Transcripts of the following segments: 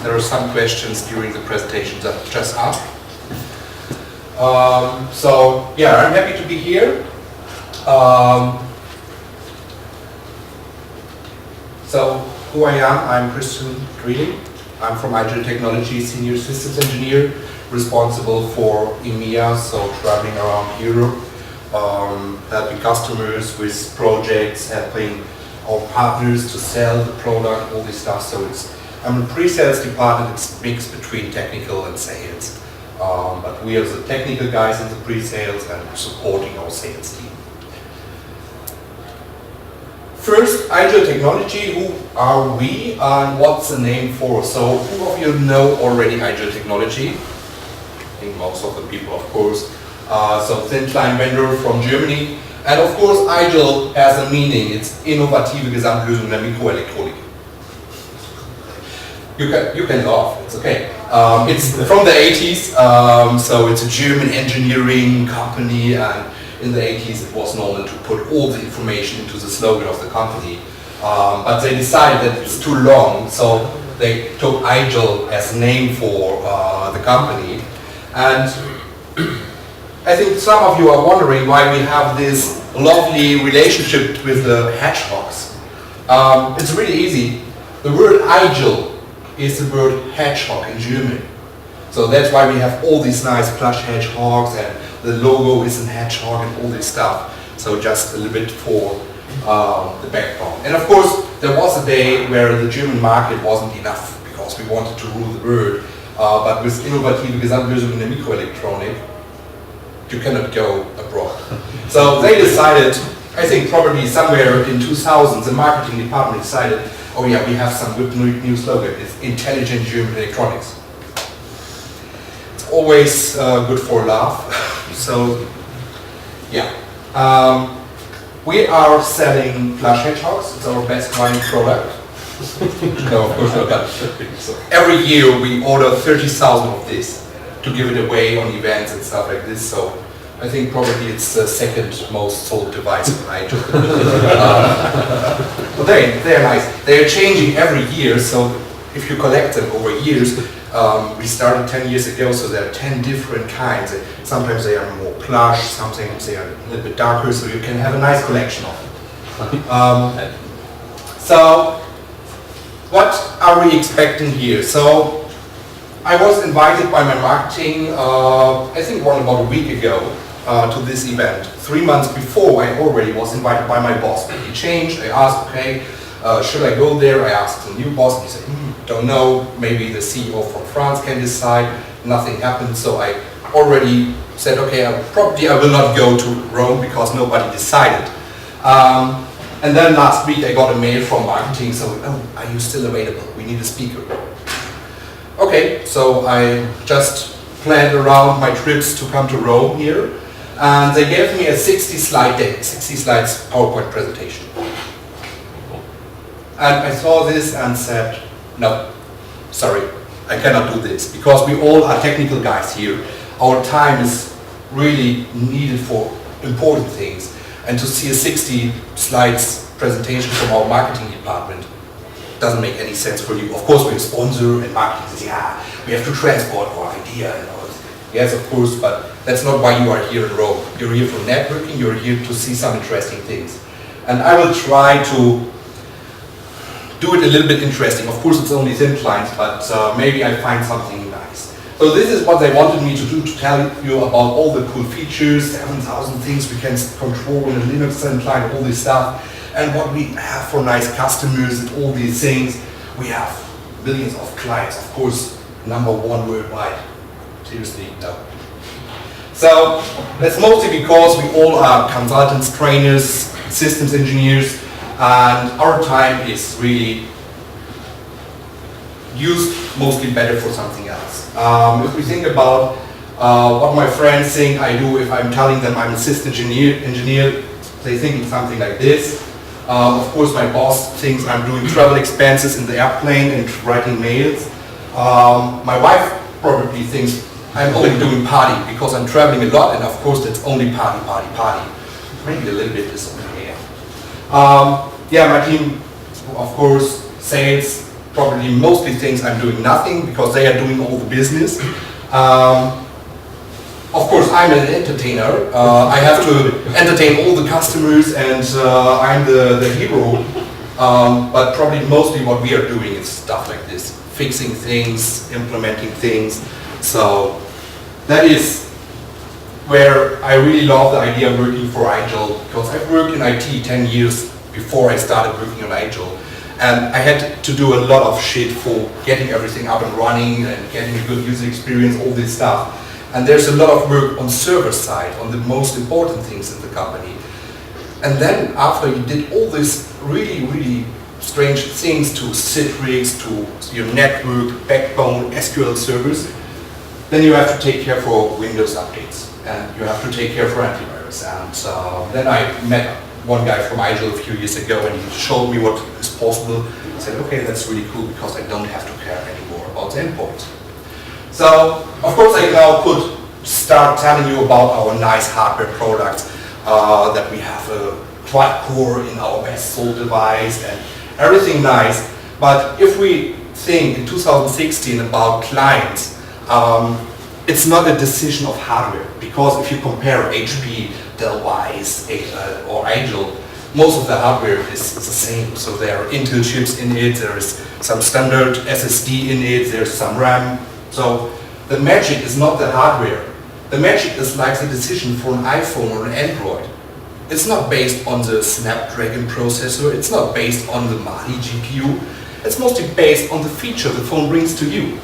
there are some questions during the presentation that just asked. So yeah, I'm happy to be here. So who I am, I'm Christian Greeling. I'm from IGEL Technology, Senior Systems Engineer, responsible for EMEA, so traveling around Europe, helping customers with projects, helping our partners to sell the product, all this stuff. So I'm a pre-sales department, it's mixed between technical and sales. But we are the technical guys in the pre-sales and supporting our sales team. First, IGEL Technology, who are we and what's the name for? So who of you know already IGEL Technology? I think most of the people, of course. So thin client vendor from Germany. And of course, IGEL has a meaning. It's Innovative Gesamtlösung der Mikroelektronik. You can laugh, it's okay. It's from the 80s, so it's a German engineering company, and in the 80s it was normal to put all the information into the slogan of the company. But they decided that it's too long, so they took IGEL as a name for the company. And I think some of you are wondering why we have this lovely relationship with the hedgehogs. It's really easy. The word IGEL is the word hedgehog in German. So that's why we have all these nice plush hedgehogs, and the logo is a hedgehog and all this stuff. So just a little bit for the background. And of course, there was a day where the German market wasn't enough because we wanted to rule the world. But with Innovative Gesamtlösung der Mikroelektronik, you cannot go abroad. So they decided, I think probably somewhere in 2000, the marketing department decided, oh yeah, we have some good new slogan, it's Intelligent German Electronics. It's always good for a laugh. So yeah, we are selling plush hedgehogs, it's our best running product. No, of course not. So every year we order 30,000 of this to give it away on events and stuff like this. So I think probably it's the second most sold device in IGEL. But they're nice. They're changing every year, so if you collect them over years, we started 10 years ago, so there are 10 different kinds. Sometimes they are more plush, sometimes they are a little bit darker, so you can have a nice collection of them. So what are we expecting here? So I was invited by my marketing, I think about a week ago, to this event. 3 months before, I already was invited by my boss. But he changed. I asked, okay, should I go there? I asked the new boss, and he said, don't know. Maybe the CEO from France can decide. Nothing happened, so I already said, okay, probably I will not go to Rome because nobody decided. And then last week I got a mail from marketing, so, oh, are you still available? We need a speaker. Okay, so I just planned around my trips to come to Rome here, and they gave me a 60-slide deck, 60 slides PowerPoint presentation. And I saw this and said, no, sorry, I cannot do this, because we all are technical guys here. Our time is really needed for important things, and to see a 60 slides presentation from our marketing department doesn't make any sense for you. Of course, we're a sponsor, and marketing says, yeah, we have to transport our idea and all this. Yes, of course, but that's not why you are here in Rome. You're here for networking, you're here to see some interesting things. And I will try to do it a little bit interesting. Of course, it's only thin clients, but maybe I find something nice. So this is what they wanted me to do, to tell you about all the cool features, 7,000 things we can control in a Linux thin client, all this stuff. And what we have for nice customers and all these things. We have millions of clients, of course, #1 worldwide. Seriously, no. So that's mostly because we all are consultants, trainers, systems engineers, and our time is really used mostly better for something else. If we think about what my friends think I do, if I'm telling them I'm a system engineer, they think something like this. Of course, my boss thinks I'm doing travel expenses in the airplane and writing mails. My wife probably thinks I'm only doing party because I'm traveling a lot, and of course that's only party. Maybe a little bit is only here. Yeah, my team, of course, sales, probably mostly thinks I'm doing nothing because they are doing all the business. Of course, I'm an entertainer. I have to entertain all the customers, and I'm the hero. But probably mostly what we are doing is stuff like this, fixing things, implementing things. So that is where I really love the idea of working for IGEL, because I've worked in IT 10 years before I started working on IGEL. And I had to do a lot of shit for getting everything up and running and getting a good user experience, all this stuff. And there's a lot of work on server side, on the most important things in the company. And then after you did all these really, really strange things to Citrix, to your network, backbone, SQL servers, then you have to take care for Windows updates. And you have to take care for antivirus. And then I met one guy from IGEL a few years ago, and he showed me what is possible. I said, okay, that's really cool, because I don't have to care anymore about the endpoint. So, of course, I now could start telling you about our nice hardware products, that we have a quad core in our best sold device and everything nice. But if we think in 2016 about clients, it's not a decision of hardware, because if you compare HP, Dell Wyse, or IGEL, most of the hardware is the same. So there are Intel chips in it, there is some standard SSD in it, there's some RAM. So the magic is not the hardware. The magic is like the decision for an iPhone or an Android. It's not based on the Snapdragon processor, it's not based on the Mali GPU, it's mostly based on the feature the phone brings to you.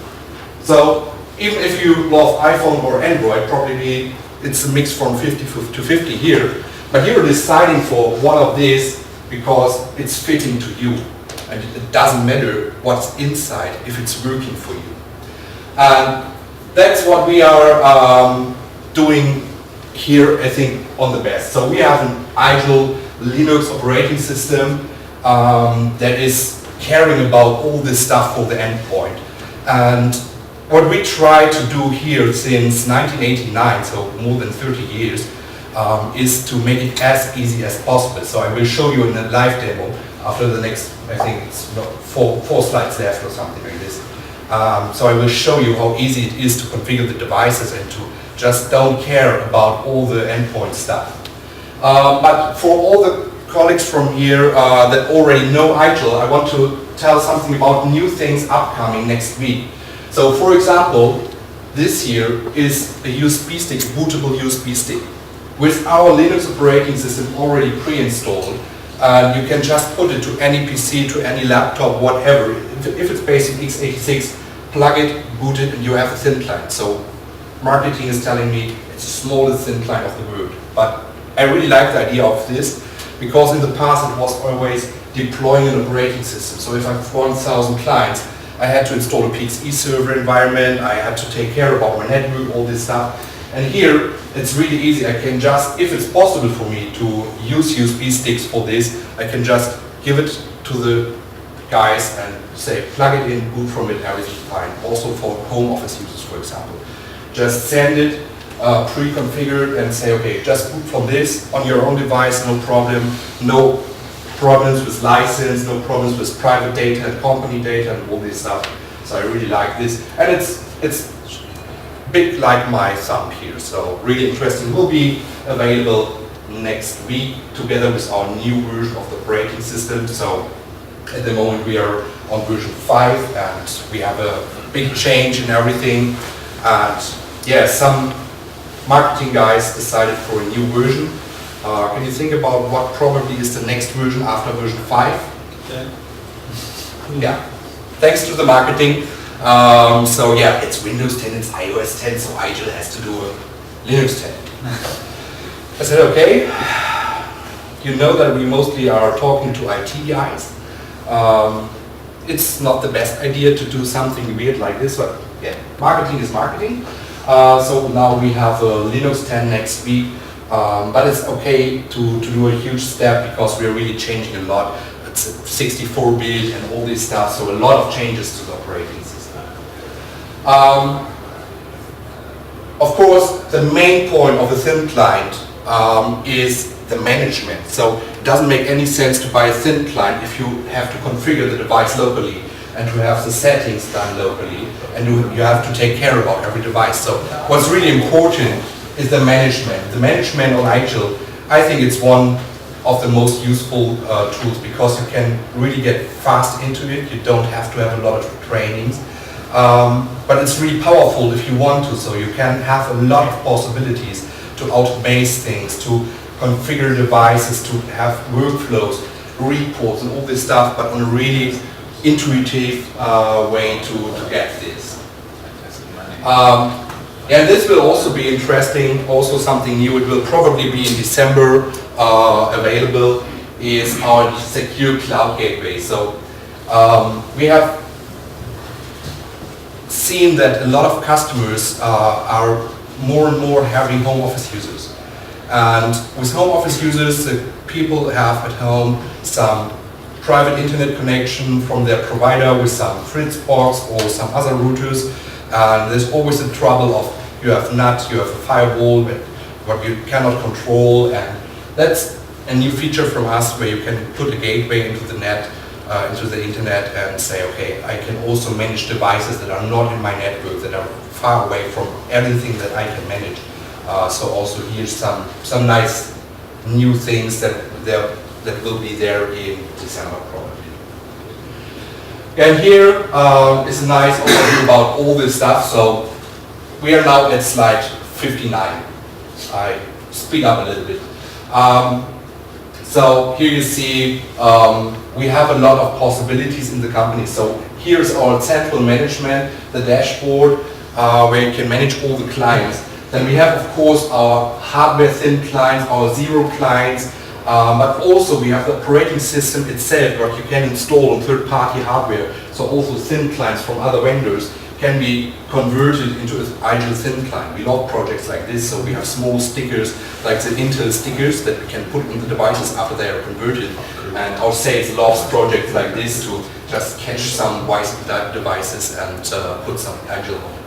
So even if you love iPhone or Android, probably it's a mix from 50 to 50 here, but you're deciding for one of these because it's fitting to you, and it doesn't matter what's inside if it's working for you. And that's what we are doing here, I think, on the best. So we have an IGEL Linux operating system that is caring about all this stuff for the endpoint. And what we try to do here since 1989, so more than 30 years, is to make it as easy as possible. So I will show you in a live demo after the next, I think it's four slides left or something like this. So I will show you how easy it is to configure the devices and to just don't care about all the endpoint stuff. But for all the colleagues from here that already know IGEL, I want to tell something about new things upcoming next week. So for example, this here is a USB stick, a bootable USB stick. With our Linux operating system already pre-installed, you can just put it to any PC, to any laptop, whatever. If it's based in x86, plug it, boot it, and you have a thin client. So marketing is telling me it's the smallest thin client of the world. But I really like the idea of this, because in the past it was always deploying an operating system. So if I have 1,000 clients, I had to install a PXE server environment, I had to take care about my network, all this stuff. And here, it's really easy. I can just, if it's possible for me to use USB sticks for this, I can just give it to the guys and say, plug it in, boot from it, everything's fine. Also for home office users, for example. Just send it pre-configured and say, okay, just boot from this on your own device, no problem. No problems with license, no problems with private data and company data and all this stuff. So I really like this. And it's big like my thumb here, so really interesting. Will be available next week together with our new version of the operating system. So at the moment we are on version 5 and we have a big change in everything. And yeah, some marketing guys decided for a new version. Can you think about what probably is the next version after version 5? 10. Yeah, thanks to the marketing. So yeah, it's Windows 10, it's iOS 10, so IGEL has to do a Linux 10. I said, okay, you know that we mostly are talking to IT guys. It's not the best idea to do something weird like this, but yeah, marketing is marketing. So now we have a Linux 10 next week, but it's okay to do a huge step because we're really changing a lot. It's 64-bit and all this stuff, so a lot of changes to the operating system. Of course, the main point of a thin client is the management. So it doesn't make any sense to buy a thin client if you have to configure the device locally. and to have the settings done locally, and you have to take care about every device. So what's really important is the management. The management on IGEL, I think it's one of the most useful tools, because you can really get fast into it. You don't have to have a lot of trainings. But it's really powerful if you want to, so you can have a lot of possibilities to automate things, to configure devices, to have workflows, reports and all this stuff, but on a really intuitive way to get this. And this will also be interesting, also something new. It will probably be in December available, is our secure cloud gateway. So we have seen that a lot of customers are more and more having home office users. And with home office users, people have at home some private internet connection from their provider with some Fritzbox or some other routers. And there's always the trouble of you have NAT, you have a firewall, but you cannot control. And that's a new feature from us, where you can put a gateway into the net, into the internet, and say, okay, I can also manage devices that are not in my network, that are far away from everything that I can manage. So also here's some nice new things that will be there in December probably. And here is a nice overview about all this stuff. So we are now at slide 59. I speed up a little bit. So here you see we have a lot of possibilities in the company. So here's our central management, the dashboard, where you can manage all the clients. Then we have, of course, our hardware thin clients, our zero clients, but also we have the operating system itself, what you can install on third-party hardware. So also thin clients from other vendors can be converted into an IGEL thin client. We love projects like this, so we have small stickers, like the Intel stickers that we can put on the devices after they are converted. And our sales loves projects like this to just catch some wise devices and put some IGEL on it.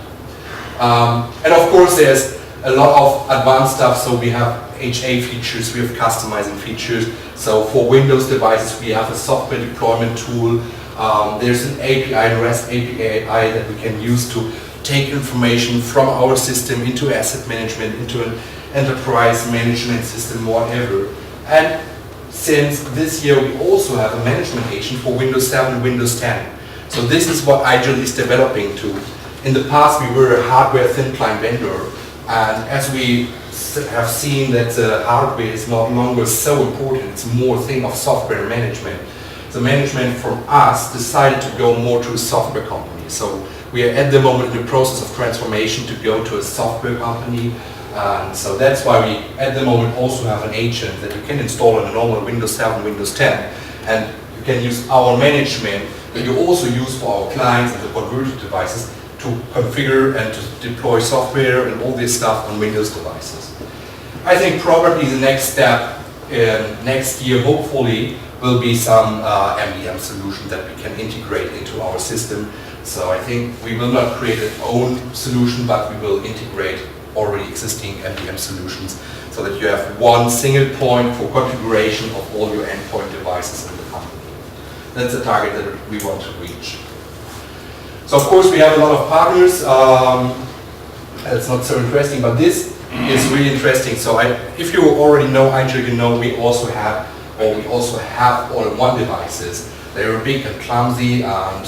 And of course, there's a lot of advanced stuff. So we have HA features, we have customizing features. So for Windows devices, we have a software deployment tool. There's an API, a REST API that we can use to take information from our system into asset management, into an enterprise management system, whatever. And since this year, we also have a management agent for Windows 7 and Windows 10. So this is what IGEL is developing to. In the past, we were a hardware thin client vendor, and as we have seen that the hardware is no longer so important, it's more a thing of software management. The management from us decided to go more to a software company. So we are at the moment in the process of transformation to go to a software company. And so that's why we at the moment also have an agent that you can install on a normal Windows 7, Windows 10. And you can use our management that you also use for our clients and the converted devices to configure and to deploy software and all this stuff on Windows devices. I think probably the next step next year, hopefully, will be some MDM solution that we can integrate into our system. So I think we will not create our own solution, but we will integrate already existing MDM solutions so that you have one single point for configuration of all your endpoint devices in the company. That's the target that we want to reach. So of course we have a lot of partners. It's not so interesting, but this is really interesting. So if you already know IGEL, you know we also have all-in-one devices. They are big and clumsy, and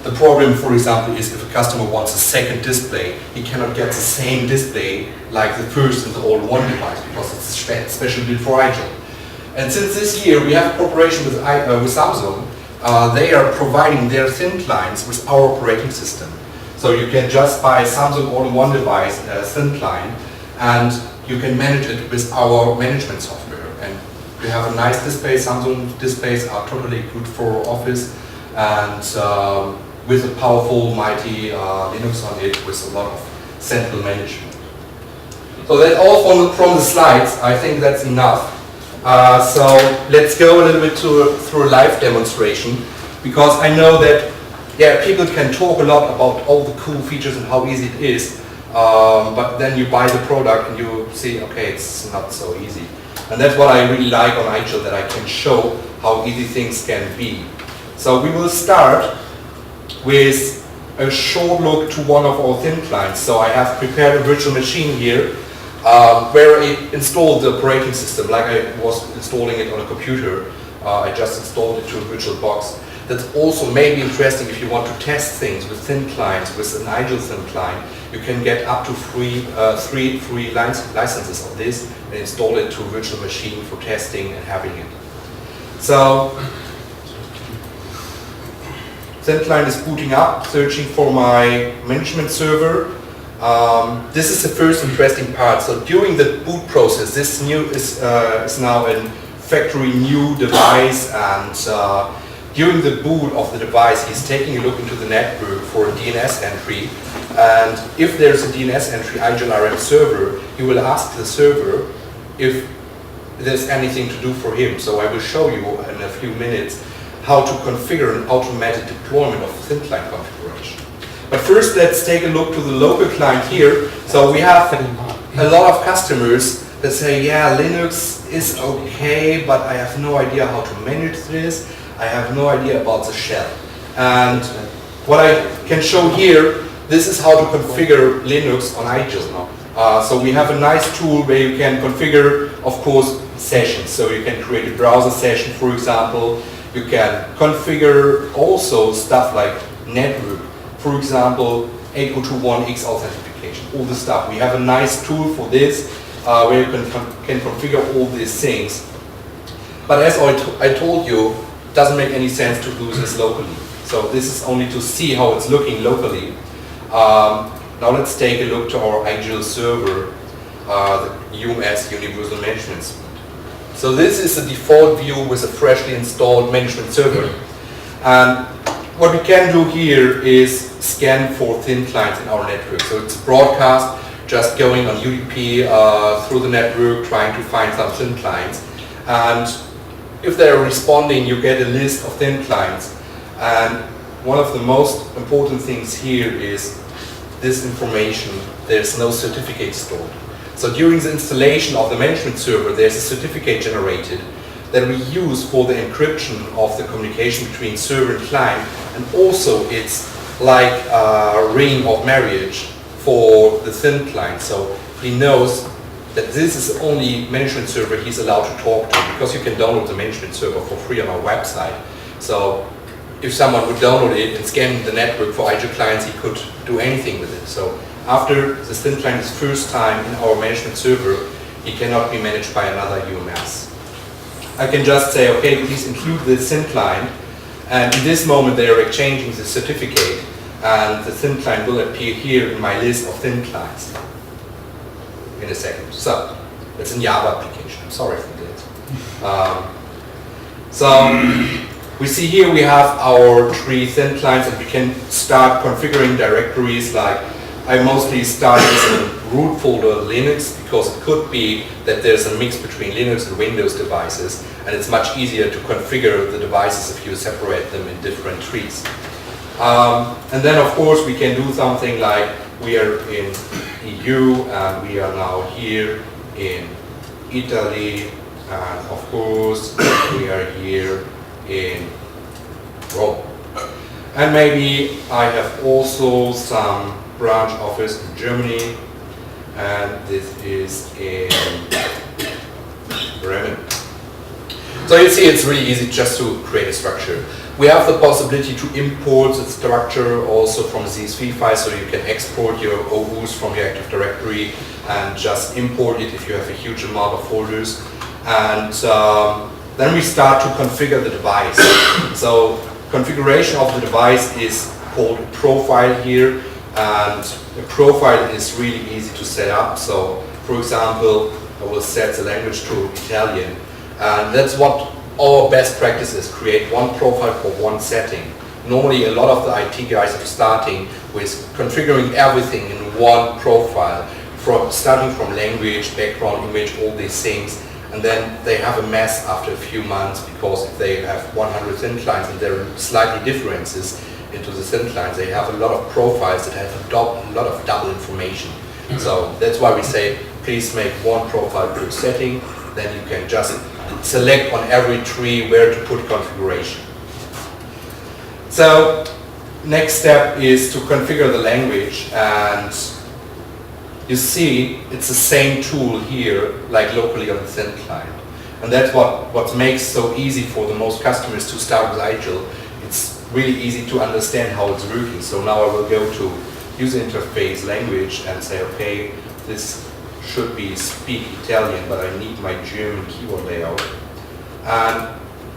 the problem, for example, is if a customer wants a second display, he cannot get the same display like the first and the all-in-one device because it's a special build for IGEL. And since this year we have cooperation with Samsung. They are providing their thin clients with our operating system. So you can just buy a Samsung all-in-one device, a thin client, and you can manage it with our management software. And we have a nice display. Samsung displays are totally good for office, and with a powerful, mighty Linux on it with a lot of central management. So that's all from the slides. I think that's enough. So let's go a little bit through a live demonstration, because I know that people can talk a lot about all the cool features and how easy it is, but then you buy the product and you see, okay, it's not so easy. And that's what I really like on IGEL, that I can show how easy things can be. So we will start with a short look to one of our thin clients. So I have prepared a virtual machine here where I installed the operating system like I was installing it on a computer. I just installed it to a virtual box. That's also maybe interesting if you want to test things with thin clients, with an IGEL thin client. You can get up to three free licenses of this and install it to a virtual machine for testing and having it. So, thin client is booting up, searching for my management server. This is the first interesting part. So during the boot process, this is now a factory new device, and during the boot of the device, he's taking a look into the network for a DNS entry. And if there's a DNS entry IGEL RM server, he will ask the server if there's anything to do for him. So I will show you in a few minutes how to configure an automated deployment of thin client configuration. But first, let's take a look to the local client here. So we have a lot of customers that say, yeah, Linux is okay, but I have no idea how to manage this. I have no idea about the shell. And what I can show here, this is how to configure Linux on IGEL. So we have a nice tool where you can configure, of course, sessions. So you can create a browser session, for example. You can configure also stuff like network. For example, 8021X authentication, all this stuff. We have a nice tool for this where you can configure all these things. But as I told you, it doesn't make any sense to do this locally. So this is only to see how it's looking locally. Now let's take a look to our IGEL server, the UMS Universal Management Suite. So this is the default view with a freshly installed management server. And what we can do here is scan for thin clients in our network. So it's a broadcast, just going on UDP through the network, trying to find some thin clients. And if they're responding, you get a list of thin clients. And one of the most important things here is this information. There's no certificate stored. So during the installation of the management server, there's a certificate generated that we use for the encryption of the communication between server and client, and also it's like a ring of marriage for the thin client. So he knows that this is the only management server he's allowed to talk to, because you can download the management server for free on our website. So if someone would download it and scan the network for IGEL clients, he could do anything with it. So after the thin client is first time in our management server, he cannot be managed by another UMS. I can just say, okay, please include this thin client, and in this moment they are exchanging the certificate, and the thin client will appear here in my list of thin clients in a second. So it's a Java application. I'm sorry for that. So we see here we have our 3 thin clients, and we can start configuring directories. Like I mostly start with a root folder Linux, because it could be that there's a mix between Linux and Windows devices, and it's much easier to configure the devices if you separate them in different trees. And then of course we can do something like we are in EU and we are now here in Italy, and of course we are here in Rome. And maybe I have also some branch office in Germany, and this is in Bremen. So you see, it's really easy just to create a structure. We have the possibility to import the structure also from CSV files, so you can export your OUs from your Active Directory and just import it if you have a huge amount of folders. And then we start to configure the device. So configuration of the device is called a profile here, and a profile is really easy to set up. So for example, I will set the language to Italian, and that's what our best practice is: create one profile for one setting. Normally a lot of the IT guys are starting with configuring everything in one profile, starting from language, background, image, all these things, and then they have a mess after a few months, because if they have 100 thin clients and there are slightly differences into the thin clients, they have a lot of profiles that have a lot of double information. So that's why we say, please make one profile per setting, then you can just select on every tree where to put configuration. So next step is to configure the language, and you see it's the same tool here like locally on the thin client. And that's what makes so easy for the most customers to start with IGEL. It's really easy to understand how it's working. So now I will go to user interface language and say, okay, this should be speak Italian, but I need my German keyboard layout. And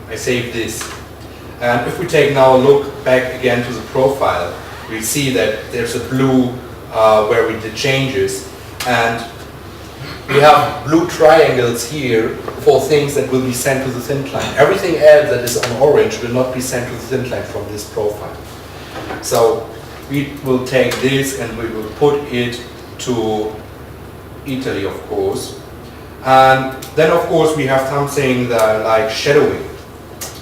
I save this. And if we take now a look back again to the profile, we see that there's a blue where we did changes, and we have blue triangles here for things that will be sent to the thin client. Everything else that is on orange will not be sent to the thin client from this profile. So we will take this and we will put it to Italy, of course. And then of course we have something that, like shadowing.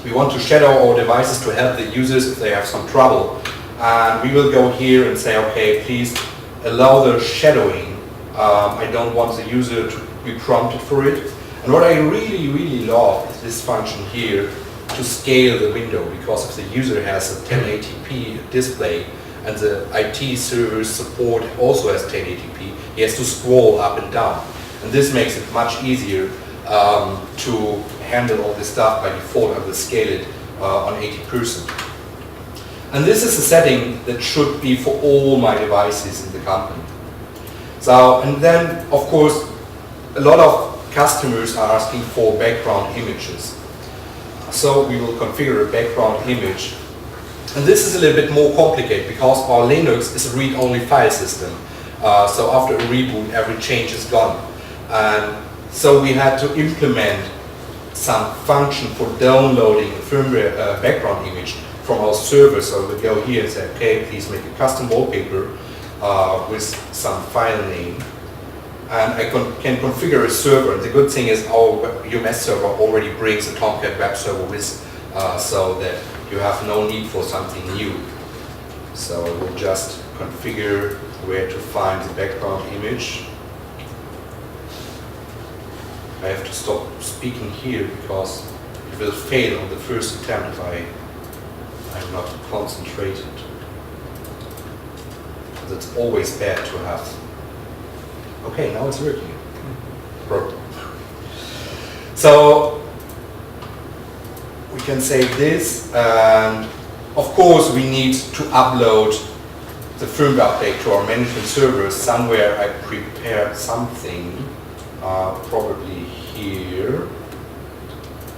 We want to shadow our devices to help the users if they have some trouble. And we will go here and say, okay, please allow the shadowing. I don't want the user to be prompted for it. And what I really love is this function here to scale the window, because if the user has a 1080p display and the IT service support also has 1080p, he has to scroll up and down. And this makes it much easier to handle all this stuff by default. I will scale it on 80%. And this is a setting that should be for all my devices in the company. So, and then of course, a lot of customers are asking for background images. So we will configure a background image. And this is a little bit more complicated because our Linux is a read-only file system. So after a reboot, every change is gone. And so we had to implement some function for downloading a firmware background image from our server. So we go here and say, okay, please make a custom wallpaper with some file name. And I can configure a server. And the good thing is our UMS server already brings a Tomcat web server with, so that you have no need for something new. So I will just configure where to find the background image. I have to stop speaking here because it will fail on the first attempt if I'm not concentrated. That's always bad to have. Okay, now it's working. So we can save this, and of course we need to upload the firmware update to our management server. Somewhere I prepared something, probably here.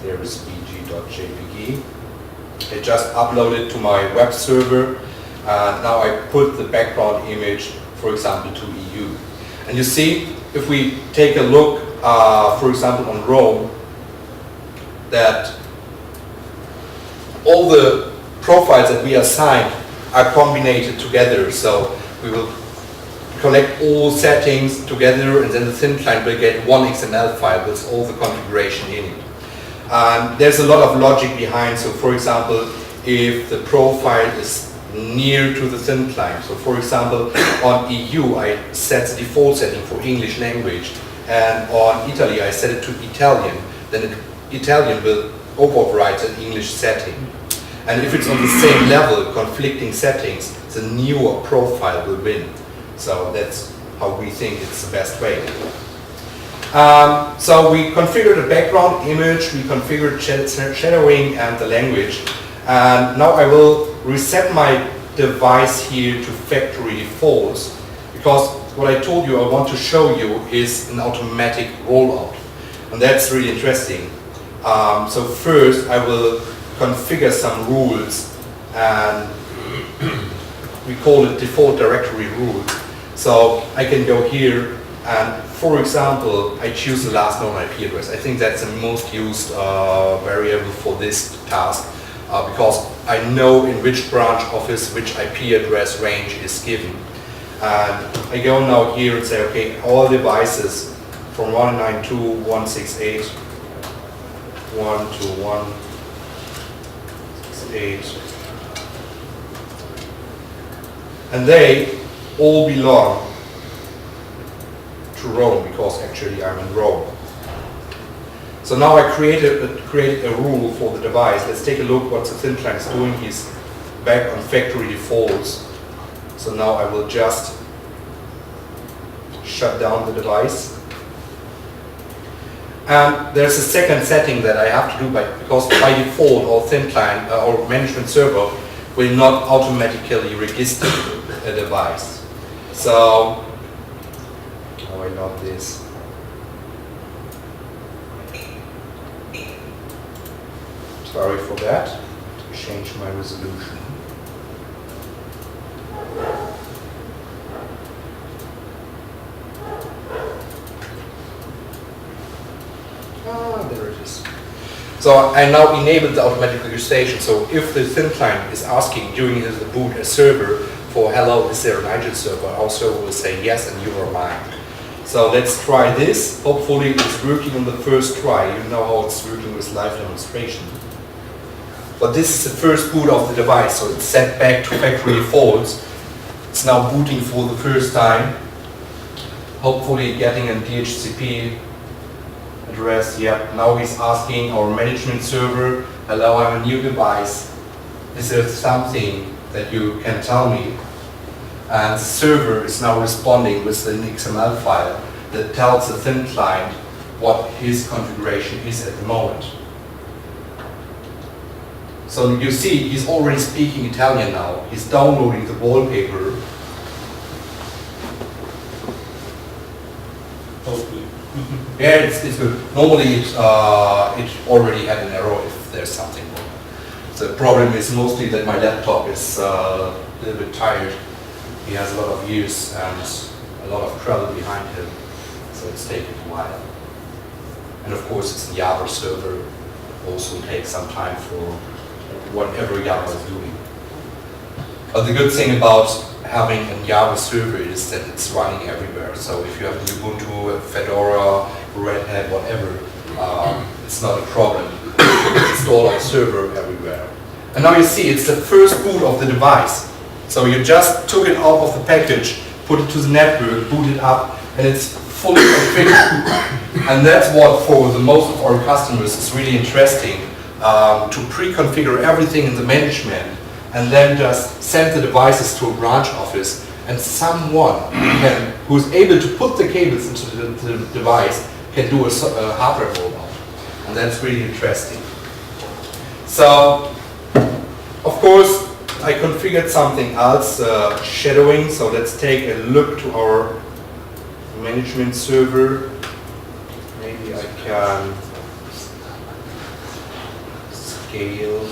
There is bg.jpg. I just uploaded to my web server. Now I put the background image, for example, to EU. And you see, if we take a look, for example, on Rome, that all the profiles that we assigned are combined together. So we will collect all settings together, and then the thin client will get one XML file with all the configuration in it. There's a lot of logic behind. So for example, if the profile is near to the thin client. So for example, on EU I set the default setting for English language, and on Italy I set it to Italian, then Italian will override the English setting. And if it's on the same level, conflicting settings, the newer profile will win. So that's how we think it's the best way. So we configured the background image, we configured shadowing and the language. And now I will reset my device here to factory defaults, because what I told you I want to show you is an automatic rollout. And that's really interesting. So first I will configure some rules, and we call it default directory rules. So I can go here and, for example, I choose the last known IP address. I think that's the most used variable for this task, because I know in which branch office which IP address range is given. And I go now here and say, okay, all devices from 192.168.1 to 168, and they all belong to Rome, because actually I'm in Rome. So now I created a rule for the device. Let's take a look what the thin client is doing. He's back on factory defaults. So now I will just shut down the device. And there's a second setting that I have to do because by default our thin client, our management server will not automatically register a device. So, oh, I love this. Sorry for that. Change my resolution. There it is. So I now enabled the automatic registration. So if the thin client is asking during the boot a server for hello, is there an IGEL server, our server will say yes and you are mine. So let's try this. Hopefully it's working on the first try. You know how it's working with live demonstration. But this is the first boot of the device, so it's set back to factory defaults. It's now booting for the first time. Hopefully getting a DHCP address. Yep, now he's asking our management server, hello, I'm a new device. Is there something that you can tell me? And the server is now responding with an XML file that tells the thin client what his configuration is at the moment. So you see, he's already speaking Italian now. He's downloading the wallpaper. Hopefully. Yeah, it's good. Normally it already had an error if there's something wrong. The problem is mostly that my laptop is a little bit tired. He has a lot of years and a lot of travel behind him, so it's taking a while. And of course it's a Java server, also takes some time for whatever Java is doing. But the good thing about having a Java server is that it's running everywhere. So if you have Ubuntu, Fedora, Red Hat, whatever, it's not a problem. You can install a server everywhere. And now you see it's the first boot of the device. So you just took it out of the package, put it to the network, boot it up, and it's fully configured. And that's what for the most of our customers is really interesting, to pre-configure everything in the management and then just send the devices to a branch office, and someone who's able to put the cables into the device can do a hardware rollout. And that's really interesting. So, of course, I configured something else, shadowing. So let's take a look to our management server. Maybe I can scale.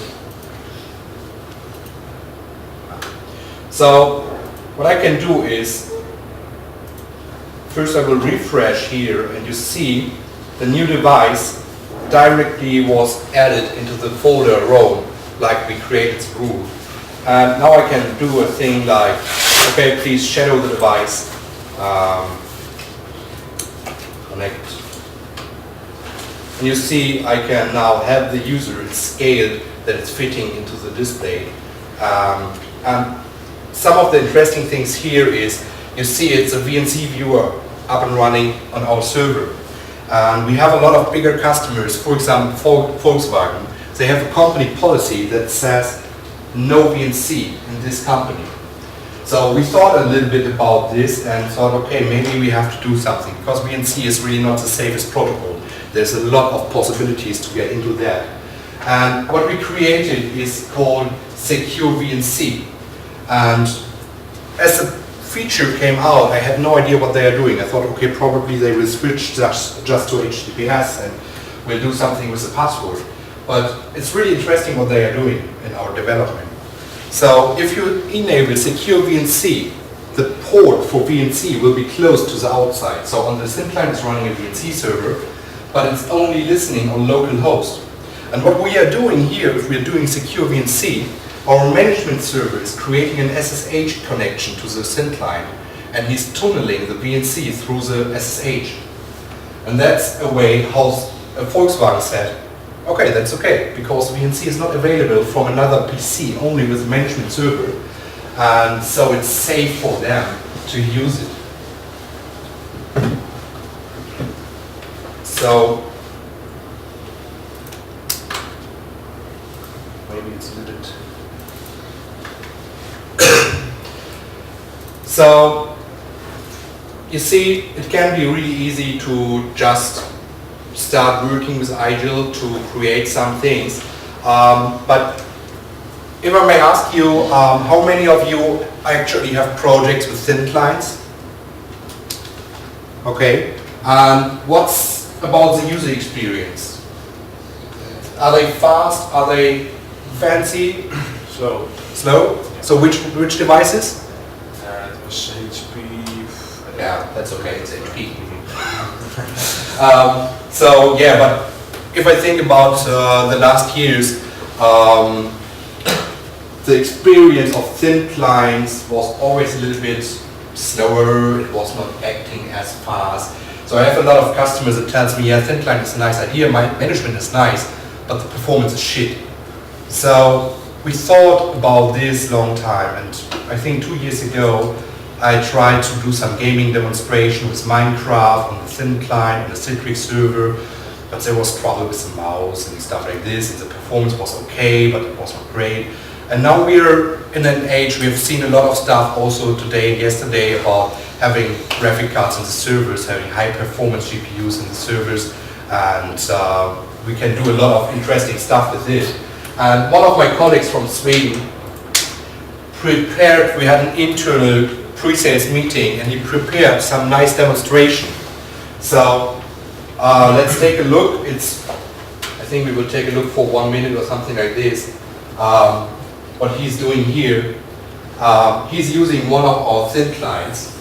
So what I can do is, first I will refresh here, and you see the new device directly was added into the folder row, like we created the root. And now I can do a thing like, okay, please shadow the device, connect. And you see I can now have the user scaled that it's fitting into the display. And some of the interesting things here is, you see it's a VNC viewer up and running on our server. And we have a lot of bigger customers, for example Volkswagen. They have a company policy that says no VNC in this company. So we thought a little bit about this and thought, okay, maybe we have to do something, because VNC is really not the safest protocol. There's a lot of possibilities to get into that. And what we created is called Secure VNC. And as the feature came out, I had no idea what they are doing. I thought, okay, probably they will switch just to HTTPS and will do something with the password. But it's really interesting what they are doing in our development. So if you enable Secure VNC, the port for VNC will be closed to the outside. So on the SIM client is running a VNC server, but it's only listening on local host. And what we are doing here, if we are doing Secure VNC, our management server is creating an SSH connection to the SIM client, and he's tunneling the VNC through the SSH. And that's a way how Volkswagen said, okay, that's okay, because VNC is not available from another PC, only with the management server, and so it's safe for them to use it. So, maybe it's a little bit So you see, it can be really easy to just start working with IGEL to create some things. But if I may ask you, how many of you actually have projects with thin clients? Okay. And what's about the user experience? Are they fast? Are they fancy? Slow. Slow? So which devices? It was HP. Yeah, that's okay, it's HP. So yeah, but if I think about the last years, the experience of thin clients was always a little bit slower, it was not acting as fast. So I have a lot of customers that tells me, yeah, thin client is a nice idea, my management is nice, but the performance is shit. So we thought about this long time, and I think 2 years ago I tried to do some gaming demonstration with Minecraft on the thin client, on the Citrix server, but there was trouble with the mouse and stuff like this, and the performance was okay, but it was not great. And now we're in an age, we have seen a lot of stuff also today and yesterday about having graphic cards in the servers, having high performance GPUs in the servers, and we can do a lot of interesting stuff with it. And one of my colleagues from Sweden prepared, we had an internal pre-sales meeting, and he prepared some nice demonstration. So let's take a look. I think we will take a look for 1 minute or something like this. What he's doing here, he's using one of our thin clients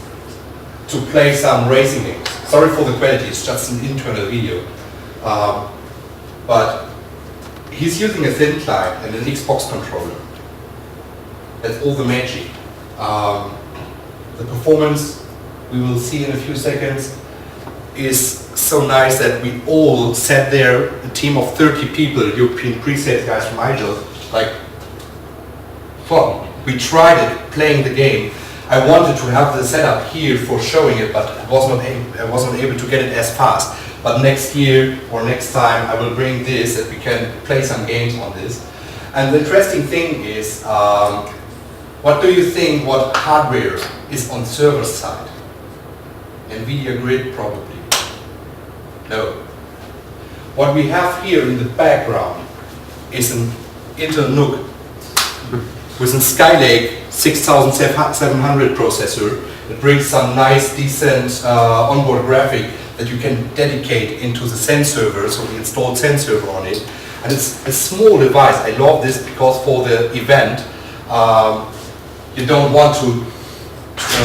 to play some racing games. Sorry for the quality, it's just an internal video. But he's using a thin client and an Xbox controller. That's all the magic. The performance, we will see in a few seconds, is so nice that we all sat there, a team of 30 people, European pre-sales guys from IGEL, like, well, we tried it, playing the game. I wanted to have the setup here for showing it, but I was not able to get it as fast. But next year or next time I will bring this, that we can play some games on this. And the interesting thing is, what do you think what hardware is on server side? NVIDIA Grid probably. No. What we have here in the background is an Intel NUC with a Skylake 6700 processor that brings some nice, decent onboard graphic that you can dedicate into the Zen server, so we installed Zen server on it. And it's a small device. I love this because for the event, you don't want to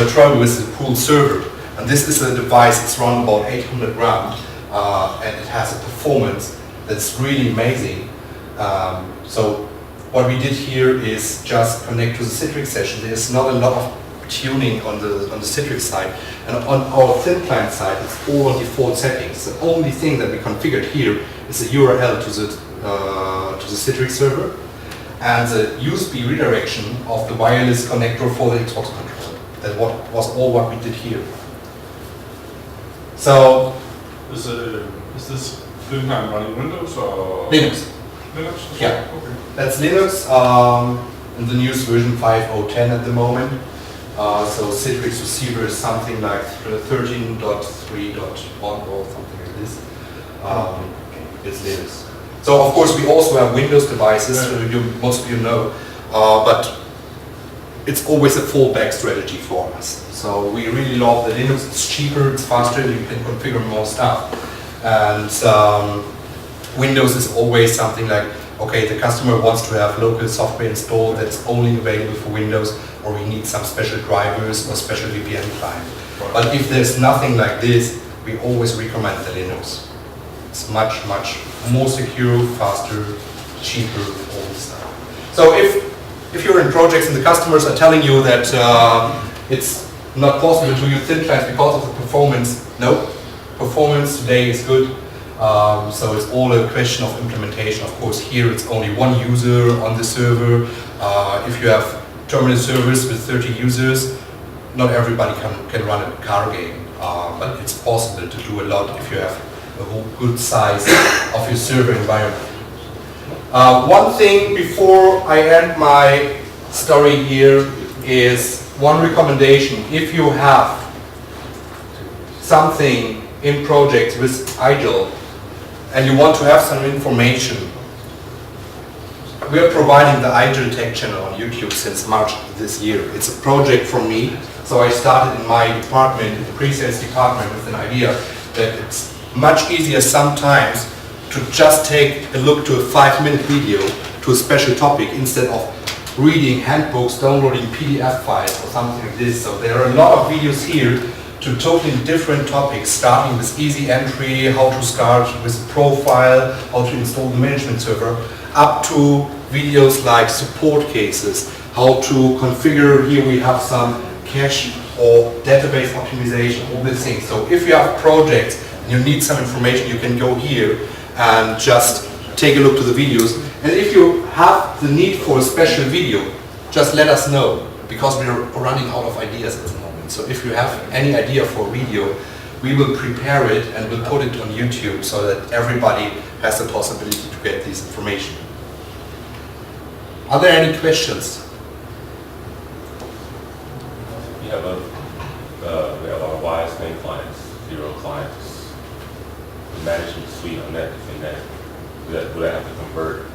travel with the pool server. And this is a device, it's around about 800 grams, and it has a performance that's really amazing. So what we did here is just connect to the Citrix session. There's not a lot of tuning on the Citrix side, and on our thin client side, it's all default settings. The only thing that we configured here is the URL to the Citrix server and the USB redirection of the wireless connector for the Xbox controller. That was all what we did here. So, is this thin client running Windows or Linux? Linux? Yeah. Okay. That's Linux in the newest version 5.0.10 at the moment. So Citrix receiver is something like 13.3.1 or something like this. It's Linux. So of course we also have Windows devices, most of you know, but it's always a fallback strategy for us. So we really love the Linux. It's cheaper, it's faster, you can configure more stuff. And Windows is always something like, okay, the customer wants to have local software installed that's only available for Windows, or we need some special drivers or special VPN client. But if there's nothing like this, we always recommend the Linux. It's much, much more secure, faster, cheaper, all this stuff. So if you're in projects and the customers are telling you that it's not possible to use thin clients because of the performance, no. Performance today is good. So it's all a question of implementation. Of course, here it's only one user on the server. If you have terminal servers with 30 users, not everybody can run a car game, but it's possible to do a lot if you have a whole good size of your server environment. One thing before I end my story here is one recommendation, if you have something in project with IGEL and you want to have some information, we are providing the IGEL Tech channel on YouTube since March this year. It's a project from me, so I started in my department, the pre-sales department, with an idea that it's much easier sometimes to just take a look to a 5-minute video to a special topic instead of reading handbooks, downloading PDF files or something like this. So there are a lot of videos here to totally different topics, starting with easy entry, how to start with a profile, how to install the management server, up to videos like support cases, how to configure. Here we have some cache or database optimization, all these things. So if you have projects and you need some information, you can go here and just take a look to the videos. And if you have the need for a special video, just let us know, because we're running out of ideas at the moment. So if you have any idea for a video, we will prepare it and we'll put it on YouTube so that everybody has the possibility to get this information. Are there any questions? We have our wise main clients, 0 clients. The management suite on that, in that, would that have to convert?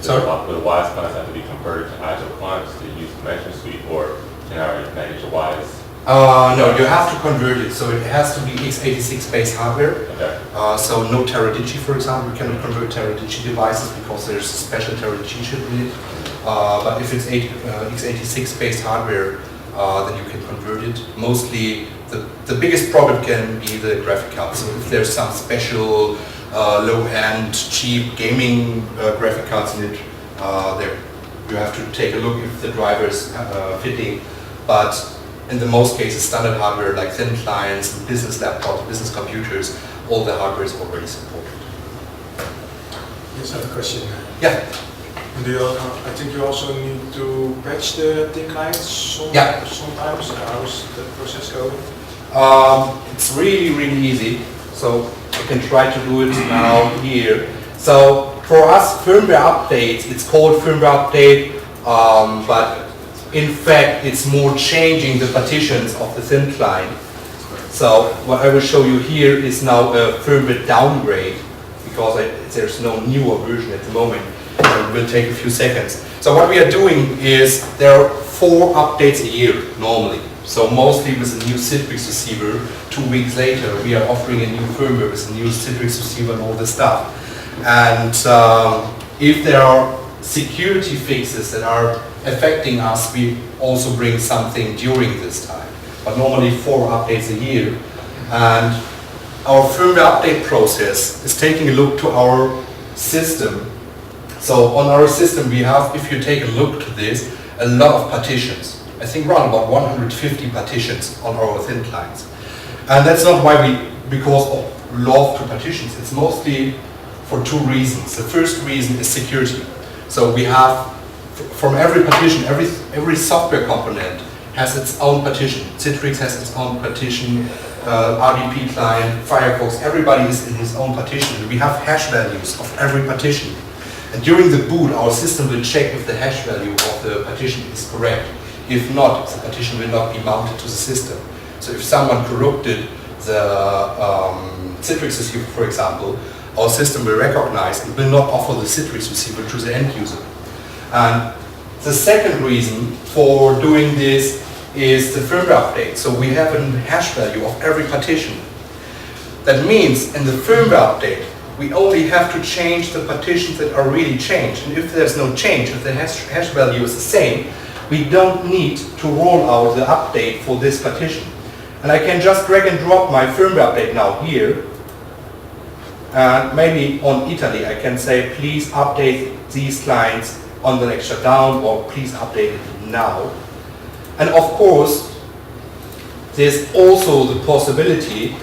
Sorry? Would the wise clients have to be converted to IGEL clients to use the management suite, or can I already manage a wise? No, you have to convert it, so it has to be x86 based hardware. Okay. So no Teradigi, for example, we cannot convert Teradigi devices because there's a special Teradigi chip in it. But if it's x86 based hardware, then you can convert it. Mostly, the biggest problem can be the graphic card. So if there's some special low-end, cheap gaming graphic cards in it, there you have to take a look if the driver is fitting. But in the most cases, standard hardware like thin clients, business laptops, business computers, all the hardware is already supported. Yes, I have a question. Yeah. I think you also need to patch the thin clients sometimes. How's the process going? It's really easy. So I can try to do it now here. So for us, firmware updates, it's called firmware update, but in fact, it's more changing the partitions of the thin client. So what I will show you here is now a firmware downgrade, because there's no newer version at the moment. It will take a few seconds. So what we are doing is there are 4 updates a year normally. So mostly with a new Citrix receiver, 2 weeks later we are offering a new firmware with a new Citrix receiver and all this stuff. And if there are security fixes that are affecting us, we also bring something during this time. But normally 4 updates a year. And our firmware update process is taking a look to our system. So on our system we have, if you take a look to this, a lot of partitions. I think around about 150 partitions on our thin clients. And that's not why because of love to partitions, it's mostly for 2 reasons. The first reason is security. So we have, from every partition, every software component has its own partition. Citrix has its own partition, RDP client, Firefox, everybody is in his own partition. We have hash values of every partition. And during the boot, our system will check if the hash value of the partition is correct. If not, the partition will not be mounted to the system. So if someone corrupted the Citrix receiver, for example, our system will recognize and will not offer the Citrix receiver to the end user. And the second reason for doing this is the firmware update. So we have a hash value of every partition. That means in the firmware update, we only have to change the partitions that are really changed. And if there's no change, if the hash value is the same, we don't need to roll out the update for this partition. And I can just drag and drop my firmware update now here. And maybe on Italy, I can say, please update these clients on the next shutdown, or please update it now. And of course, there's also the possibility,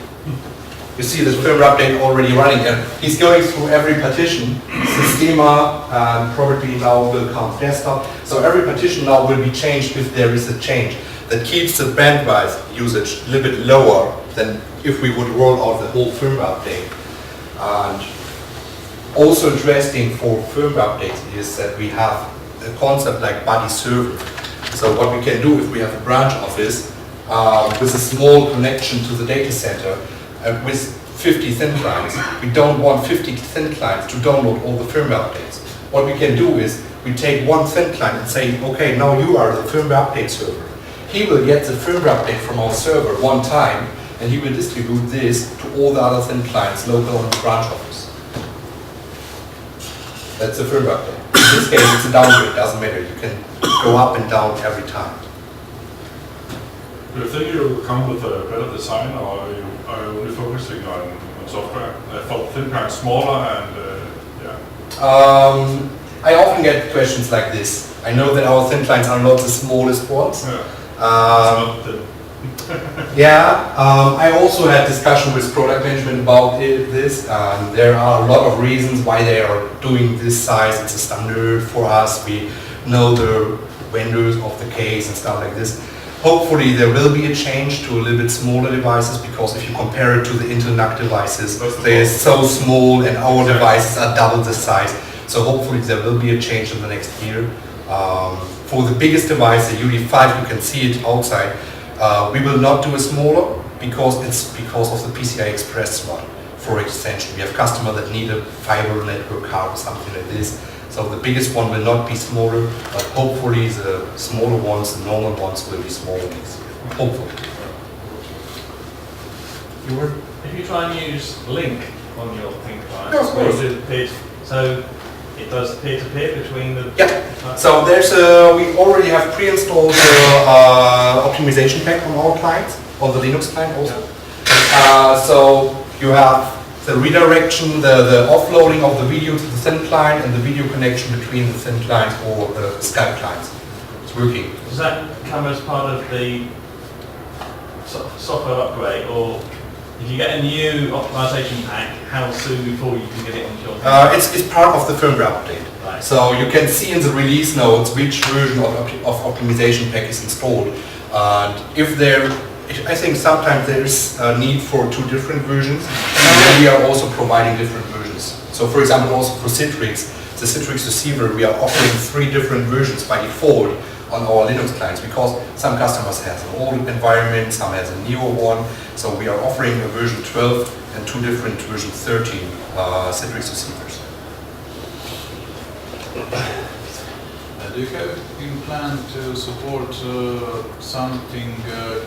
you see the firmware update already running here. He's going through every partition, Systema, and probably now will come desktop. So every partition now will be changed if there is a change. That keeps the bandwidth usage a little bit lower than if we would roll out the whole firmware update. And also interesting for firmware updates is that we have a concept like buddy server. So what we can do if we have a branch office with a small connection to the data center with 50 thin clients, we don't want 50 thin clients to download all the firmware updates. What we can do is we take one thin client and say, okay, now you are the firmware update server. He will get the firmware update from our server one time, and he will distribute this to all the other thin clients local on the branch office. That's a firmware update. In this case, it's a downgrade, doesn't matter. You can go up and down every time. Do you think you'll come with a better design, or are you only focusing on software? I thought thin clients smaller and yeah. I often get questions like this. I know that our thin clients are not the smallest ones. Yeah. I also had discussion with product management about this. There are a lot of reasons why they are doing this size. It's a standard for us. We know the vendors of the case and stuff like this. Hopefully there will be a change to a little bit smaller devices, because if you compare it to the Intel NUC devices, they're so small and our devices are double the size. So hopefully there will be a change in the next year. For the biggest device, the UD5, you can see it outside. We will not do a smaller because it's because of the PCI Express slot for extension. We have customers that need a fiber network card or something like this. So the biggest one will not be smaller, but hopefully the smaller ones, the normal ones, will be smaller next year. Hopefully. If you try and use Link on your thin client, Yeah, of course. so it does peer-to-peer between the... Yeah, so there's we already have pre-installed optimization pack on our clients, on the Linux client also. So you have the redirection, the offloading of the video to the thin client, and the video connection between the thin client or the Skype clients. It's working. Does that come as part of the software upgrade, or if you get a new optimization pack, how soon before you can get it onto your... It's part of the firmware update. Right. So you can see in the release notes which version of optimization pack is installed. And if there, I think sometimes there's a need for 2 different versions, and then we are also providing different versions. So for example, also for Citrix, the Citrix receiver, we are offering 3 different versions by default on our Linux clients, because some customers have an old environment, some has a newer one. So we are offering a version 12 and 2 different version 13 Citrix receivers. Do you have in plan to support something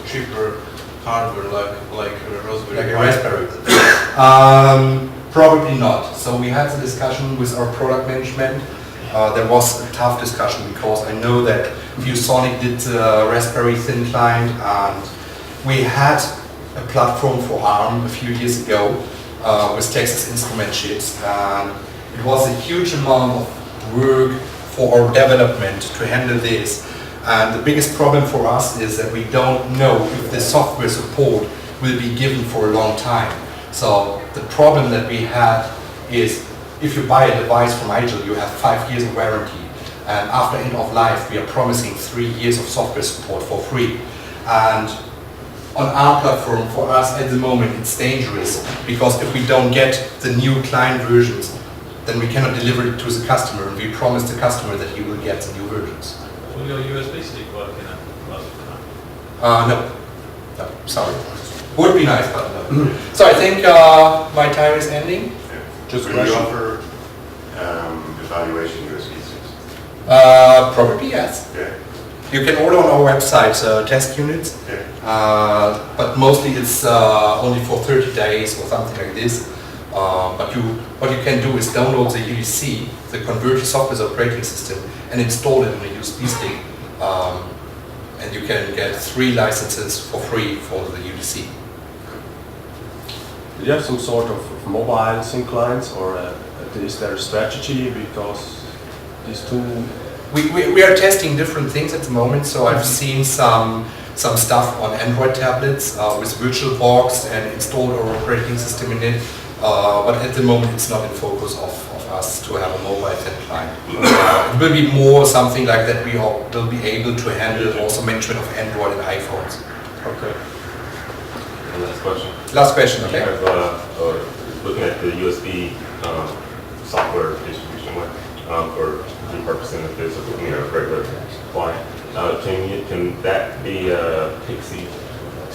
cheaper hardware like Raspberry Like a Pi? Raspberry. Probably not. So we had the discussion with our product management. There was a tough discussion because I know that ViewSonic did Raspberry thin client, and we had a platform for ARM a few years ago with Texas Instrument chips, and it was a huge amount of work for our development to handle this. And the biggest problem for us is that we don't know if the software support will be given for a long time. So the problem that we had is, if you buy a device from IGEL, you have 5 years of warranty. And after end of life, we are promising 3 years of software support for free. And on our platform, for us at the moment, it's dangerous, because if we don't get the new client versions, then we cannot deliver it to the customer, and we promise the customer that he will get the new versions. Will your USB stick work in a Raspberry No, sorry. Would be nice, but no. So I think my time is ending. Just will you offer evaluation USB sticks? Probably yes. Yeah. You can order on our website test units, Yeah. but mostly it's only for 30 days or something like this. But what you can do is download the UDC, the converted software operating system, and install it on a USB stick. And you can get 3 licenses for free for the UDC. Do you have some sort of mobile sync clients, or is there a strategy, because these two... We are testing different things at the moment, so I've seen some stuff on Android tablets with VirtualBox and installed our operating system in it, but at the moment it's not in focus of us to have a mobile thin client. It will be more something like that. We will be able to handle also management of Android and iPhones. Okay. And last question. Last question, You okay? have, looking at the USB software distribution for repurposing the physical, a regular client. Can that be Pixie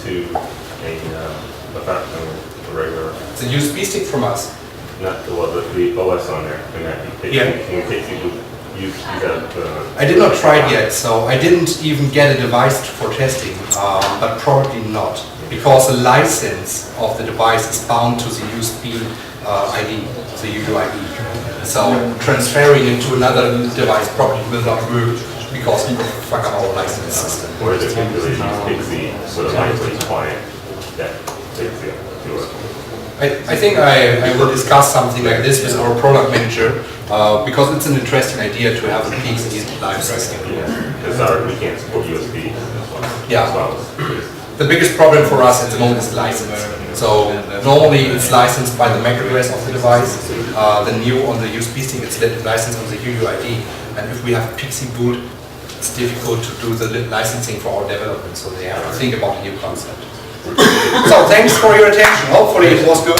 to a regular? It's a USB stick from us. Not the OS on there. Can that be Pixie? Yeah. Can Pixie use that? I did not try it yet, so I didn't even get a device for testing, but probably not, because the license of the device is bound to the USB ID, the UUID. So transferring it to another device probably will not work, because we will fuck up our license system. Or is it really use Pixie for the lightweight client that takes it to it? I think I will discuss something like this with our product manager, because it's an interesting idea to have a Pixie live system. Because we can't support USB as well. Yeah. As well as The biggest problem for us at the moment is license. So normally it's licensed by the MAC address of the device. The new on the USB stick it's licensed on the UUID. And if we have Pixie boot, it's difficult to do the licensing for our development. So they have to think about a new concept. So thanks for your attention. Hopefully it was good.